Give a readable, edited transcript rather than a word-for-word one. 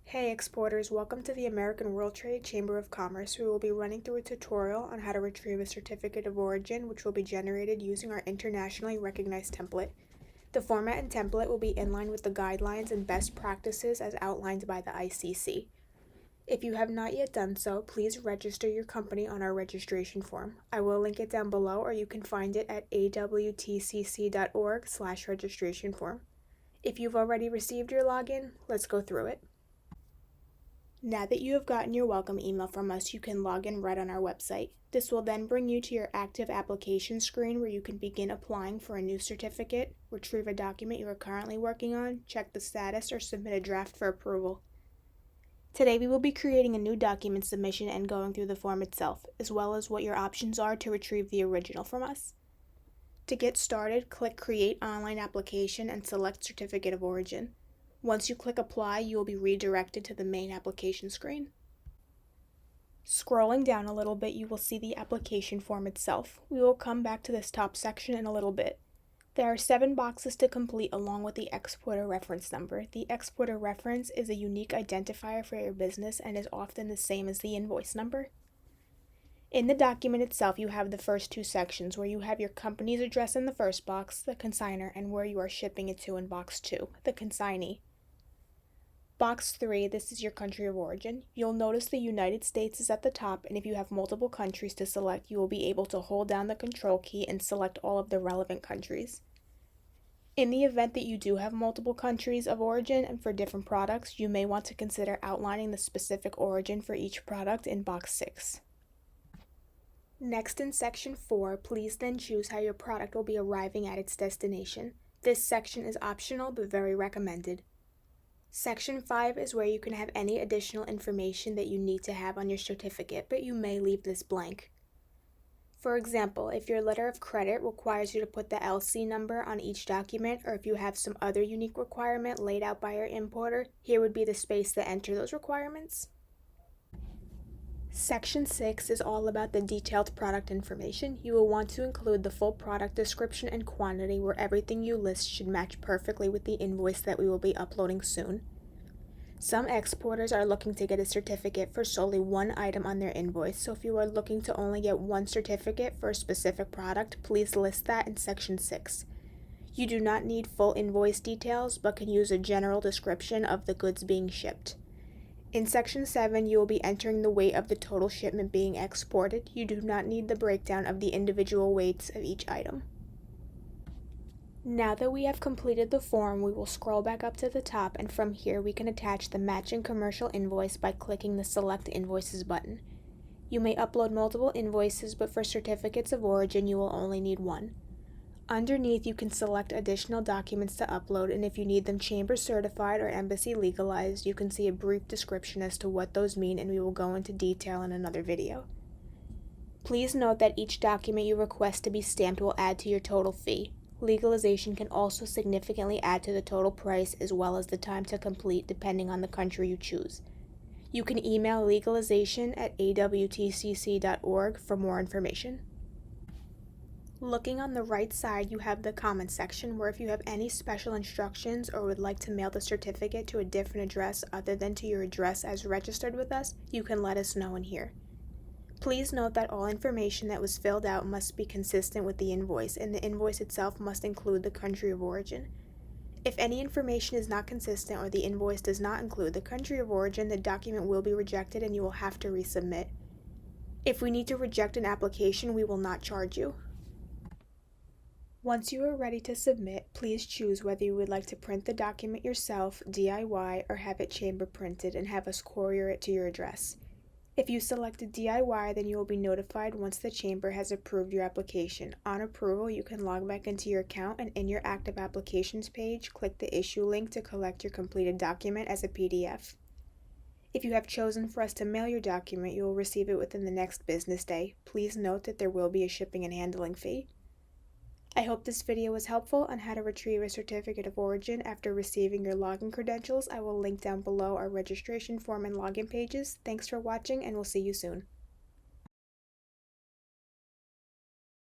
Hey exporters, welcome to the American World Trade Chamber of Commerce. We will be running through a tutorial on how to retrieve a certificate of origin, which will be generated using our internationally recognized template. The format and template will be in line with the guidelines and best practices as outlined by the ICC. If you have not yet done so, please register your company on our registration form. I will link it down below, or you can find it at awtcc.org/registration form. If you've already received your login, let's go through it. Now that you have gotten your welcome email from us, you can log in right on our website. This will then bring you to your active application screen where you can begin applying for a new certificate, retrieve a document you are currently working on, check the status, or submit a draft for approval. Today we will be creating a new document submission and going through the form itself, as well as what your options are to retrieve the original from us. To get started, click Create Online Application and select Certificate of Origin. Once you click Apply, you will be redirected to the main application screen. Scrolling down a little bit, you will see the application form itself. We will come back to this top section in a little bit. There are 7 boxes to complete along with the exporter reference number. The exporter reference is a unique identifier for your business and is often the same as the invoice number. In the document itself, you have the first 2 sections where you have your company's address in the first box, the consignor, and where you are shipping it to in box 2, the consignee. Box 3, this is your country of origin. You'll notice the United States is at the top, and if you have multiple countries to select, you will be able to hold down the control key and select all of the relevant countries. In the event that you do have multiple countries of origin and for different products, you may want to consider outlining the specific origin for each product in box 6. Next, in section 4, please then choose how your product will be arriving at its destination. This section is optional but very recommended. Section 5 is where you can have any additional information that you need to have on your certificate, but you may leave this blank. For example, if your letter of credit requires you to put the LC number on each document, or if you have some other unique requirement laid out by your importer, here would be the space to enter those requirements. Section 6 is all about the detailed product information. You will want to include the full product description and quantity where everything you list should match perfectly with the invoice that we will be uploading soon. Some exporters are looking to get a certificate for solely one item on their invoice, so if you are looking to only get one certificate for a specific product, please list that in Section 6. You do not need full invoice details, but can use a general description of the goods being shipped. In Section 7, you will be entering the weight of the total shipment being exported. You do not need the breakdown of the individual weights of each item. Now that we have completed the form, we will scroll back up to the top, and from here we can attach the matching commercial invoice by clicking the Select Invoices button. You may upload multiple invoices, but for certificates of origin you will only need one. Underneath, you can select additional documents to upload, and if you need them chamber certified or embassy legalized, you can see a brief description as to what those mean, and we will go into detail in another video. Please note that each document you request to be stamped will add to your total fee. Legalization can also significantly add to the total price as well as the time to complete depending on the country you choose. You can email legalization@awtcc.org for more information. Looking on the right side, you have the comment section where if you have any special instructions or would like to mail the certificate to a different address other than to your address as registered with us, you can let us know in here. Please note that all information that was filled out must be consistent with the invoice, and the invoice itself must include the country of origin. If any information is not consistent or the invoice does not include the country of origin, the document will be rejected and you will have to resubmit. If we need to reject an application, we will not charge you. Once you are ready to submit, please choose whether you would like to print the document yourself, DIY, or have it chamber printed and have us courier it to your address. If you selected DIY, then you will be notified once the chamber has approved your application. On approval, you can log back into your account and in your active applications page, click the issue link to collect your completed document as a PDF. If you have chosen for us to mail your document, you will receive it within the next business day. Please note that there will be a shipping and handling fee. I hope this video was helpful on how to retrieve a certificate of origin after receiving your login credentials. I will link down below our registration form and login pages. Thanks for watching, and we'll see you soon.